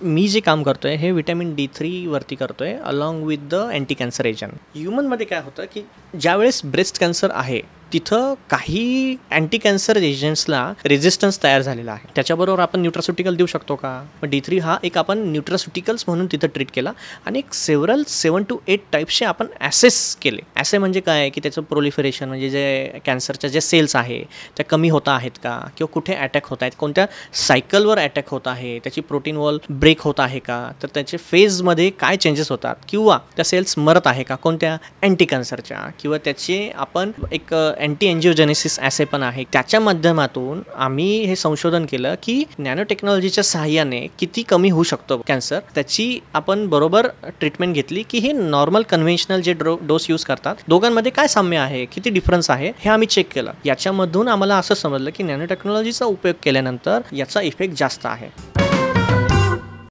मी जे काम करतोय हे विटॅमिन D3 वरती करतोय along with the anti cancer agent. ह्युमनमध्ये काय होतं की ज्यावेळेस ब्रेस्ट कॅन्सर आहे तिथं काही अँटी कॅन्सर एजंट्सला रेजिस्टन्स तयार झालेला आहे. त्याच्याबरोबर आपण न्यूट्रास्युटिकल देऊ शकतो का? मग D3 हा एक आपण न्यूट्रास्युटिकल्स म्हणून तिथं ट्रीट केला आणि एक 7 to 8 टाईप्सचे आपण ॲसेस केले. ॲसे म्हणजे काय की त्याचं प्रोलिफरेशन म्हणजे जे कॅन्सरच्या जे सेल्स आहे त्या कमी होत आहेत का, किंवा कुठे अटॅक होत आहेत, कोणत्या सायकलवर अटॅक होत आहे, त्याची प्रोटीन वॉल ब्रेक होत आहे का, तर त्याचे फेजमध्ये काय चेंजेस होतात, किंवा त्या सेल्स मरत आहे का कोणत्या अँटी कॅन्सरच्या, किंवा त्याचे आपण एक अँटी एन्जिओजेनेसिस ॲसे पण आहे. त्याच्या माध्यमातून आम्ही हे संशोधन केलं की नॅनो टेक्नॉलॉजीच्या सहाय्याने किती कमी होऊ शकतो कॅन्सर. त्याची आपण बरोबर ट्रीटमेंट घेतली की हे नॉर्मल कन्व्हेन्शनल जे डोस यूज करतात दोघांमध्ये काय साम्य आहे, किती डिफरन्स आहे हे आम्ही चेक केलं. याच्यामधून आम्हाला असं समजलं की नॅनो टेक्नॉलॉजीचा उपयोग केल्यानंतर याचा इफेक्ट जास्त आहे.